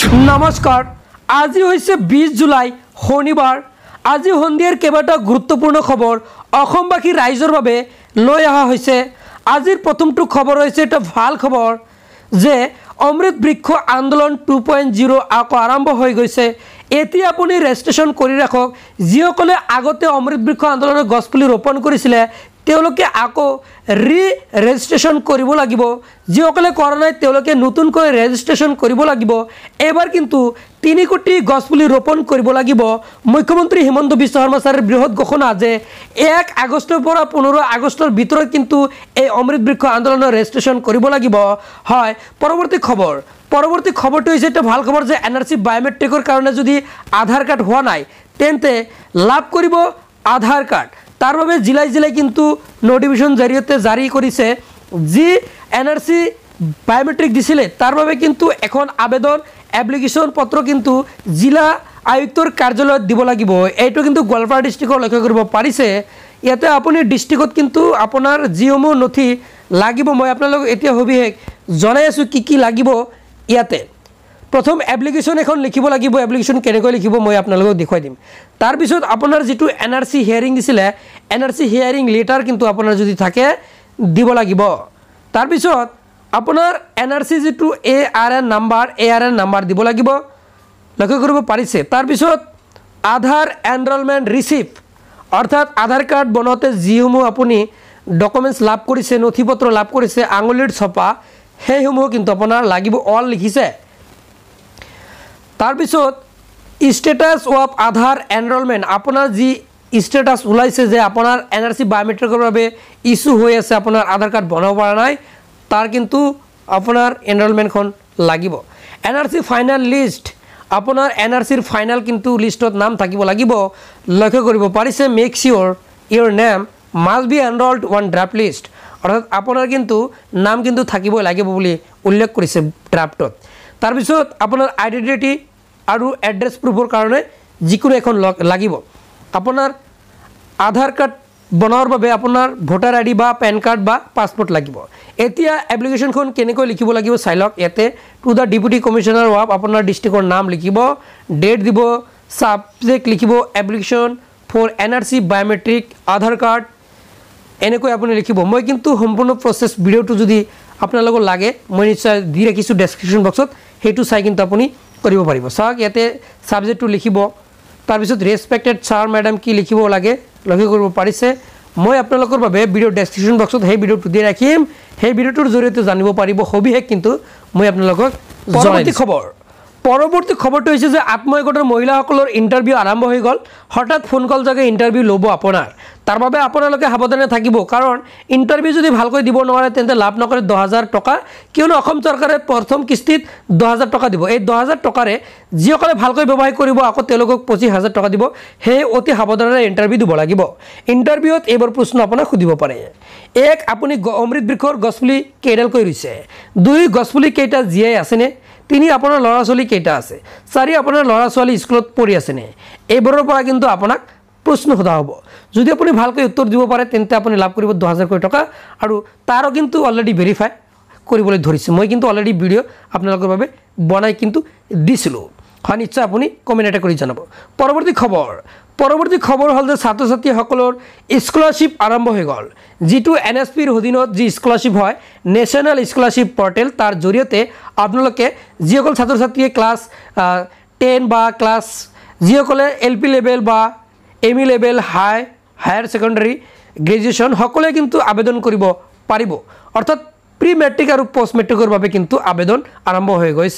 নমস্কাৰ আজি হৈছে 20 জুলাই শনিবাৰ আজি সন্ধিয়াৰ কেইবাটা গুৰুত্বপূৰ্ণ খবৰ অসমবাসী ৰাইজৰ বাবে লৈ অহা হৈছে আজিৰ প্ৰথমটো খবৰ হৈছে এটা ভাল খবৰ যে অমৃত বৃক্ষ আন্দোলন 2.0 আকৌ আৰম্ভ হৈ গৈছে এতিয়া আপুনি ৰেজিষ্ট্ৰেচন কৰি ৰাখক যিসকলে আগতে অমৃত বৃক্ষ আন্দোলনৰ গছপুলি ৰোপণ কৰিছিলে তেওঁলোকে আকৌ ৰেজিষ্ট্ৰেচন কৰিব লাগিব যিসকলে কৰা নাই তেওঁলোকে নতুনকৈ ৰেজিষ্ট্ৰেচন কৰিব লাগিব এবাৰ কিন্তু 3 কোটি গছপুলি ৰোপণ কৰিব লাগিব মুখ্যমন্ত্ৰী হিমন্ত বিশ্ব শৰ্মা ছাৰৰ বৃহৎ ঘোষণা যে 1 আগষ্টৰ পৰা 15 আগষ্টৰ ভিতৰত কিন্তু এই অমৃত বৃক্ষ আন্দোলনৰ ৰেজিষ্ট্ৰেচন কৰিব লাগিব হয় পৰৱৰ্তী খবৰটো হৈছে এটা ভাল খবৰ যে এনআৰসি বায়োমেট্ৰিকৰ কাৰণে যদি আধাৰ কাৰ্ড হোৱা নাই তেন্তে লাভ কৰিব আধাৰ কাৰ্ড তাৰ বাবে জিলাই কিন্তু নোটিফিকেশন জৰিয়তে জাৰি কৰিছে যি এনআৰসি বায়োমেট্ৰিক দিছিলে তাৰ বাবে কিন্তু এখন আবেদন এপ্লিকেশন পত্ৰ কিন্তু জিলা আয়ুক্তৰ কাৰ্যালয়ত দিব লাগিব এইটো কিন্তু গোৱালপাৰা ডিস্ট্ৰিক্টৰ লক্ষ্য কৰিব পাৰিছে ইয়াতে আপুনি ডিস্ট্ৰিক্টত কিন্তু আপোনাৰ জিওমো নথি লাগিব মই আপোনালোকক এতিয়া হবিহে জনাই আছো কি লাগিব ইয়াতে প্ৰথম এপ্লিকেশন এখন লিখিব লাগিব এপ্লিকেশন কেনেকৈ লিখিব মই আপোনালোকক দেখুৱাই দিম তাৰ পিছত আপোনাৰ যেটো এনআৰসি হিয়াৰিং দিছিলে এনআৰসি হিয়াৰিং লেটাৰ কিন্তু আপোনাৰ যদি থাকে দিব লাগিব তাৰ পিছত আপোনাৰ এনআৰসি যেটো এআৰএন নাম্বাৰ দিব লাগিব লক্ষ্য কৰিব পাৰিছে তাৰ পিছত আধাৰ এনৰোলমেন্ট ৰিসিপ্ট অৰ্থাৎ আধাৰ কাৰ্ড বনাওতে যিসমূহ আপুনি ডকুমেন্টস লাভ কৰিছে নথিপত্ৰ লাভ কৰিছে আঙুলিৰ ছপা সেইসমূহ কিন্তু আপোনাৰ লাগিব অল লিখিছে তাৰ পিছত স্ট্যাটাস অফ আধাৰ এনৰোলমেন্ট আপোনাৰ যি স্ট্যাটাস ওলাইছে যে আপোনাৰ এনআৰসি বায়োমেট্ৰিকৰ বাবে ইস্যু হৈ আছে আপোনাৰ আধাৰ কাৰ্ড বনাব পৰা নাই তাৰ কিন্তু আপোনাৰ এনৰোলমেন্টখন লাগিব এনআৰসি ফাইনাল লিষ্ট আপোনাৰ এনআৰসিৰ ফাইনাল কিন্তু লিষ্টত নাম থাকিব লাগিব লক্ষ্য কৰিব পাৰিছে make sure your name must be enrolled one draft list অৰ্থাৎ আপোনাৰ কিন্তু নাম কিন্তু থাকিব লাগিব বুলি উল্লেখ কৰিছে ড্ৰাফটত তাৰ পিছত আপোনাৰ আইডেন্টিটি আৰু এড্ৰেছ প্ৰুফৰ কাৰণে যিকোনো এখন লাগিব আপোনাৰ আধাৰ কাৰ্ড বনাৱাৰ বাবে আপোনাৰ ভোটাৰ আইডি বা পেন কাৰ্ড বা পাসপোর্ট লাগিব এতিয়া এপ্লিকেশনখন কেনেকৈ লিখিব লাগিব চাইলক ইয়াতে to the deputy commissioner of আপোনাৰ ডিস্ট্ৰিক্টৰ নাম লিখিব ডেট দিব সাবজেক্ট লিখিব application for NRC biometric Aadhaar card এনেকৈ আপুনি লিখিব মই কিন্তু সম্পূৰ্ণ প্ৰসেস ভিডিওটো যদি আপোনালোকক লাগে মই নিশ্চয় দি ৰাখিছো ডেসক্ৰিপশন বক্সত হেতু চাই কিন্তু আপুনি কৰিব পাৰিব চাওক ইয়াতে সাবজেক্টটো লিখিব তাৰ পিছত ৰেসপেক্টেড স্যাৰ ম্যাডাম কি লিখিব লাগে লক্ষ্য কৰিব পাৰিছে মই আপোনালোকৰ বাবে ভিডিও ডেসক্ৰিপশন বক্সত সেই ভিডিওটো দি ৰাখিম সেই ভিডিওটোৰ জৰিয়তে জানিব পাৰিব হবিহে কিন্তু মই আপোনালোকক পৰৱৰ্তী খবৰটো হৈছে যে আত্মসহায়ক মহিলাসকলৰ ইন্টাৰভিউ আৰম্ভ হৈ গল হঠাৎ ফোন কল যোগে ইন্টাৰভিউ লব আপোনাৰ তাৰ বাবে আপোনালোকে সাৱধানে থাকিব কাৰণ ইন্টাৰভিউ যদি ভালকৈ দিব নোৱাৰে তেন্তে লাভ নকৰে 10000 টকা কিয়নো অসম চৰকাৰে প্ৰথম কিস্তিত 10000 টকা দিব এই 10000 টকাৰে যিসকলে ভালকৈ ব্যৱহাৰ কৰিব আকৌ তেওঁলোকক 25000 টকা দিব হে অতি সাৱধানেৰে ইন্টাৰভিউ দিব লাগিব ইন্টাৰভিউত এইবোৰ প্ৰশ্ন আপোনাক সুধিব পাৰে এক আপুনি অমৃত বৃক্ষৰ গছপুলি কেইডাল কৈ ৰুইছে দুই গছপুলি কেইটা জিয়াই আছেনে তিনি আপোনাৰ লৰা ছোৱালী কেইটা আছে চাৰি আপোনাৰ লৰা ছোৱালী স্কুলত পঢ়ি আছে নে এইবোৰৰ পৰা কিন্তু আপোনাক প্ৰশ্ন সোধা হ'ব যদি আপুনি ভালকৈ উত্তৰ দিব পাৰে তেন্তে আপুনি লাভ কৰিব 10000 টকা আৰু তাৰো কিন্তু অলৰেডি ভেৰিফাই কৰিবলৈ ধৰিছে মই কিন্তু অলৰেডি ভিডিও আপোনালোকৰ বাবে বনাই কিন্তু দিছিলো হয় নিশ্চয় আপুনি কমেন্ট এটা কৰি জনাব পৰৱৰ্তী খবৰ হল যে ছাত্ৰ ছাত্ৰীসকলৰ স্কলাৰশ্বিপ আৰম্ভ হৈ গল যেটো এনএসপিৰ অধীনত যি স্কলাৰশ্বিপ হয় নেশনাল স্কলাৰশ্বিপ পৰ্টেল তাৰ জৰিয়তে আপোনালোকে যিসকল ছাত্ৰ ছাত্ৰীয়ে ক্লাছ 10 বা ক্লাছ যিসকলে এলপি লেভেল বা ME level higher secondary graduation সকলে কিন্তু আবেদন কৰিব পাৰিব অৰ্থাৎ প্ৰি মেট্ৰিক আৰু পোষ্ট মেট্ৰিকৰ বাবে কিন্তু আবেদন আৰম্ভ হৈ গৈছে